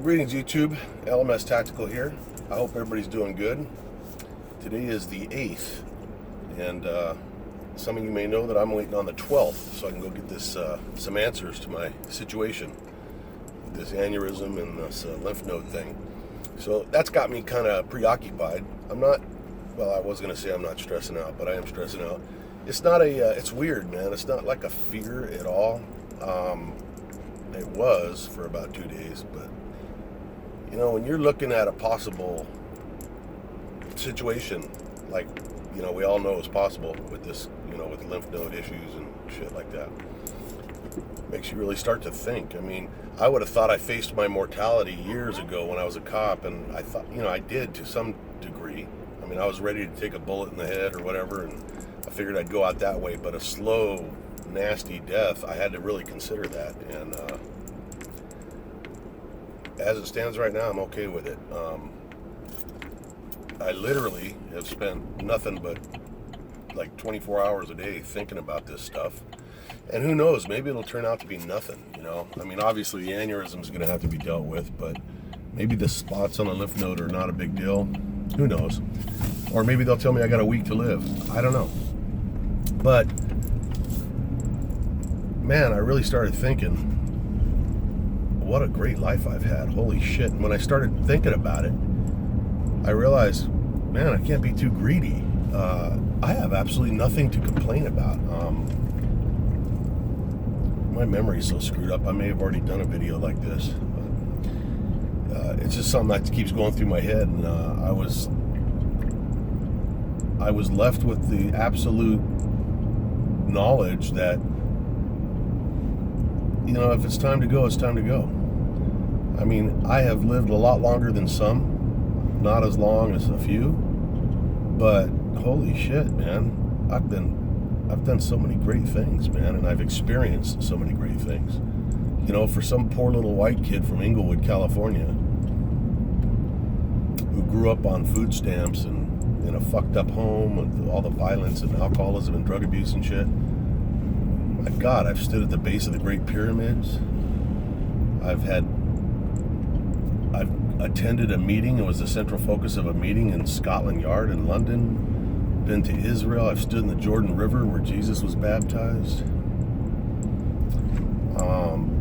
Greetings YouTube, LMS Tactical here. I hope everybody's doing good. Today is the 8th, and some of you may know that I'm waiting on the 12th so I can go get this some answers to my situation with this aneurysm and this lymph node thing. So that's got me kind of preoccupied. I was going to say I'm not stressing out, but I am stressing out. It's not it's weird, man. It's not like a fear at all. It was for about 2 days, but you know, when you're looking at a possible situation, like, you know, we all know is possible with this, you know, with lymph node issues and shit like that, makes you really start to think. I mean, I would have thought I faced my mortality years ago when I was a cop, and I thought, you know, I did to some degree. I mean, I was ready to take a bullet in the head or whatever, and I figured I'd go out that way, but a slow, nasty death, I had to really consider that, and as it stands right now, I'm okay with it. I literally have spent nothing but like 24 hours a day thinking about this stuff. And who knows, maybe it'll turn out to be nothing, you know? I mean, obviously the aneurysm is going to have to be dealt with, but maybe the spots on the lymph node are not a big deal. Who knows? Or maybe they'll tell me I got a week to live. I don't know. But, man, I really started thinking, what a great life I've had. Holy shit. And when I started thinking about it, I realized, man, I can't be too greedy. I have absolutely nothing to complain about. My memory's so screwed up. I may have already done a video like this. But, it's just something that keeps going through my head. And I was left with the absolute knowledge that, you know, if it's time to go, it's time to go. I mean, I have lived a lot longer than some, not as long as a few, but holy shit, man, I've done so many great things, man, and I've experienced so many great things. You know, for some poor little white kid from Inglewood, California, who grew up on food stamps and in a fucked up home with all the violence and alcoholism and drug abuse and shit. My God, I've stood at the base of the Great Pyramids. I've attended a meeting. It was the central focus of a meeting in Scotland Yard in London. Been to Israel. I've stood in the Jordan River where Jesus was baptized.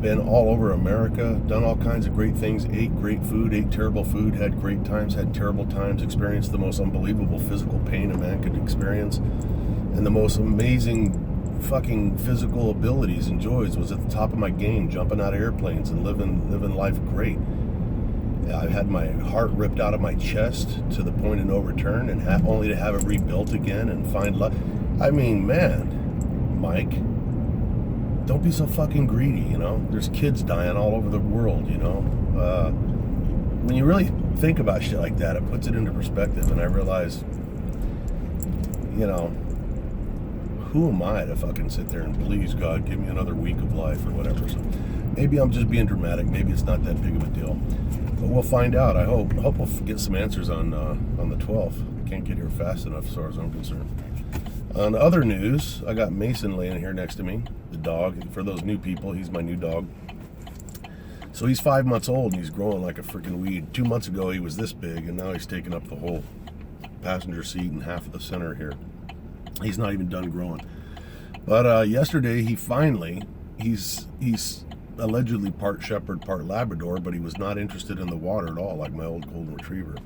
Been all over America. Done all kinds of great things. Ate great food. Ate terrible food. Had great times. Had terrible times. Experienced the most unbelievable physical pain a man could experience. And the most amazing fucking physical abilities and joys was at the top of my game, jumping out of airplanes and living life great. I had my heart ripped out of my chest to the point of no return, and only to have it rebuilt again and find love. I mean, man, Mike, don't be so fucking greedy, you know? There's kids dying all over the world, you know? When you really think about shit like that, it puts it into perspective, and I realize, you know, who am I to fucking sit there and please God, give me another week of life or whatever. So maybe I'm just being dramatic. Maybe it's not that big of a deal. But we'll find out. I hope we'll get some answers on the 12th. Can't get here fast enough as far as I'm concerned. On other news, I got Mason laying here next to me, the dog. For those new people, he's my new dog. So he's 5 months old and he's growing like a freaking weed. 2 months ago he was this big, and now he's taking up the whole passenger seat and half of the center here. He's not even done growing. But yesterday he's allegedly part shepherd, part Labrador, but he was not interested in the water at all, like my old golden retriever.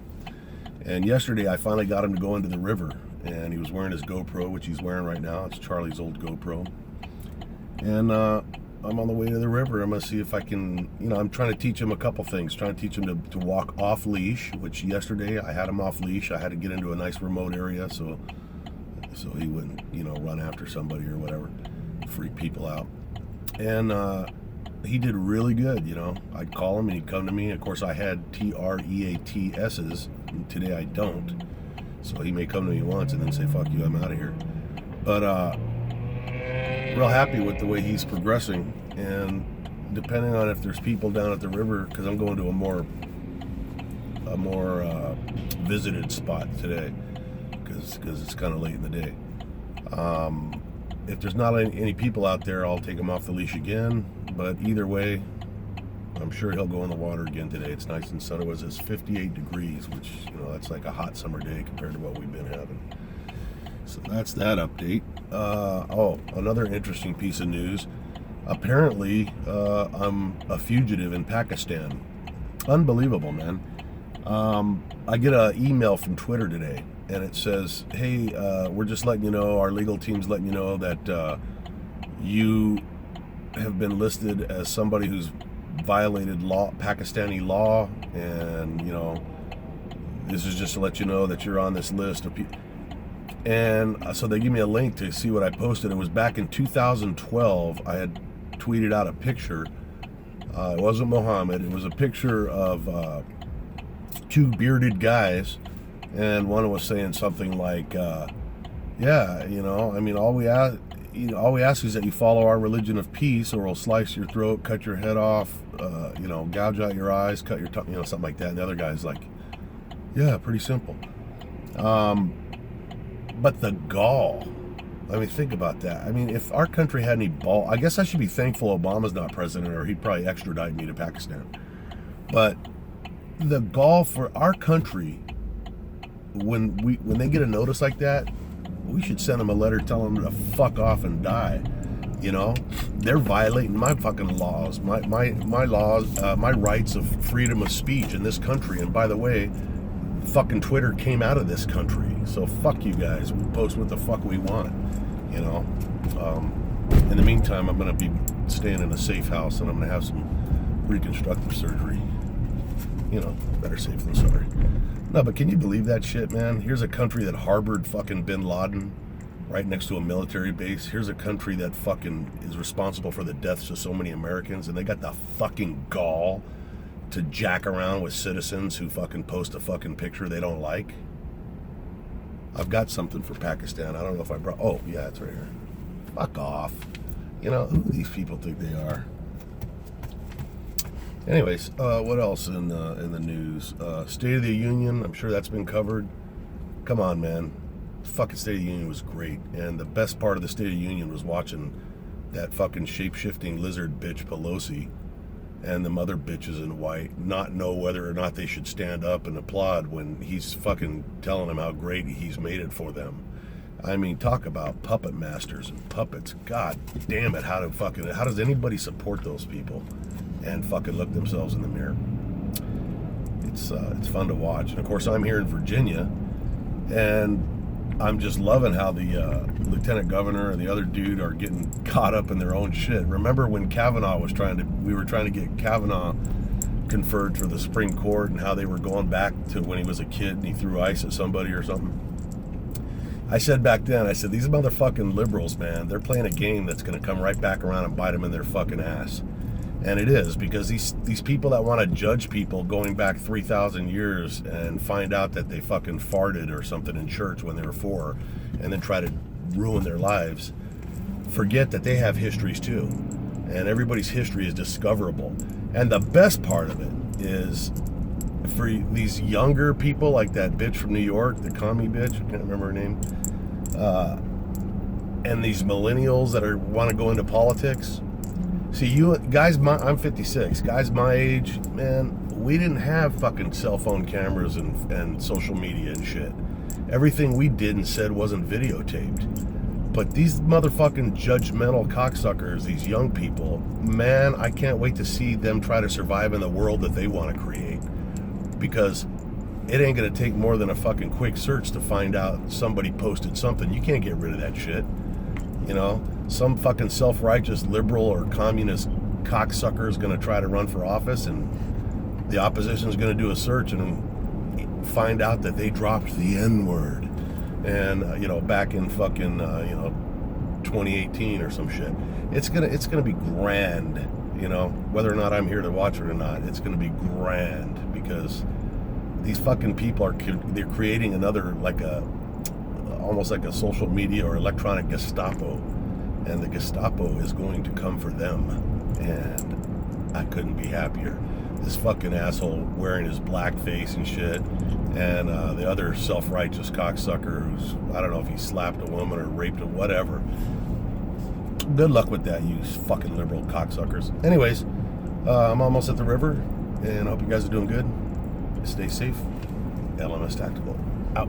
And yesterday I finally got him to go into the river, and he was wearing his GoPro, which he's wearing right now. It's Charlie's old GoPro. And I'm on the way to the river. I'm going to see if I can, you know, I'm trying to teach him a couple things. Trying to teach him to walk off leash, which yesterday I had him off leash. I had to get into a nice remote area so he wouldn't, you know, run after somebody or whatever, freak people out. And he did really good, you know. I'd call him and he'd come to me. Of course, I had TREATS's, and today I don't. So he may come to me once and then say, fuck you, I'm out of here. But real happy with the way he's progressing. And depending on if there's people down at the river, because I'm going to a more visited spot today, because it's kind of late in the day. If there's not any people out there, I'll take them off the leash again. But either way, I'm sure he'll go in the water again today. It's nice and sunny. It was 58 degrees, which, that's like a hot summer day compared to what we've been having. So that's that update. Another interesting piece of news. Apparently, I'm a fugitive in Pakistan. Unbelievable, man. I get an email from Twitter today, and it says, hey, we're just letting you know, our legal team's letting you know that you have been listed as somebody who's violated Pakistani law, and, this is just to let you know that you're on this list of people. And so they give me a link to see what I posted. It was back in 2012. I had tweeted out a picture. It wasn't Mohammed. It was a picture of two bearded guys, and one was saying something like, all we ask is that you follow our religion of peace, or we'll slice your throat, cut your head off, gouge out your eyes, cut your tongue, something like that. And the other guy's like, yeah, pretty simple. But the gall, think about that. If our country had any ball, I guess I should be thankful Obama's not president, or he'd probably extradite me to Pakistan. But the gall for our country, when they get a notice like that, we should send them a letter telling them to fuck off and die. They're violating my fucking laws, my laws, my rights of freedom of speech in this country. And by the way, fucking Twitter came out of this country, so fuck you guys. We post what the fuck we want, In the meantime, I'm gonna be staying in a safe house, and I'm gonna have some reconstructive surgery. Better safe than sorry. No, but can you believe that shit, man? Here's a country that harbored fucking bin Laden right next to a military base. Here's a country that fucking is responsible for the deaths of so many Americans, and they got the fucking gall to jack around with citizens who fucking post a fucking picture they don't like. I've got something for Pakistan. I don't know if I brought... Oh, yeah, it's right here. Fuck off. Who do these people think they are? Anyways, what else in the news? State of the Union, I'm sure that's been covered. Come on, man. The fucking State of the Union was great. And the best part of the State of the Union was watching that fucking shape-shifting lizard bitch Pelosi and the other bitches in white not know whether or not they should stand up and applaud when he's fucking telling them how great he's made it for them. Talk about puppet masters and puppets. God damn it, how does anybody support those people and fucking look themselves in the mirror? It's fun to watch. And of course, I'm here in Virginia, and I'm just loving how the lieutenant governor and the other dude are getting caught up in their own shit. Remember when we were trying to get Kavanaugh conferred for the Supreme Court, and how they were going back to when he was a kid and he threw ice at somebody or something? I said back then, these motherfucking liberals, man, they're playing a game that's going to come right back around and bite them in their fucking ass. And it is, because these people that want to judge people going back 3,000 years and find out that they fucking farted or something in church when they were 4, and then try to ruin their lives, forget that they have histories too. And everybody's history is discoverable. And the best part of it is, for these younger people like that bitch from New York, the commie bitch, I can't remember her name, and these millennials that want to go into politics. See, you guys, I'm 56. Guys my age, man, we didn't have fucking cell phone cameras and social media and shit. Everything we did and said wasn't videotaped. But these motherfucking judgmental cocksuckers, these young people, man, I can't wait to see them try to survive in the world that they want to create. Because it ain't going to take more than a fucking quick search to find out somebody posted something. You can't get rid of that shit. Some fucking self-righteous liberal or communist cocksucker is going to try to run for office, and the opposition is going to do a search and find out that they dropped the N-word, and back in fucking 2018 or some shit. It's gonna be grand, whether or not I'm here to watch it or not. It's gonna be grand, because these fucking people they're creating another, almost like a social media or electronic Gestapo. And the Gestapo is going to come for them. And I couldn't be happier. This fucking asshole wearing his blackface and shit. And the other self-righteous cocksucker who's, I don't know if he slapped a woman or raped her, whatever. Good luck with that, you fucking liberal cocksuckers. Anyways, I'm almost at the river, and I hope you guys are doing good. Stay safe. LMS Tactical out.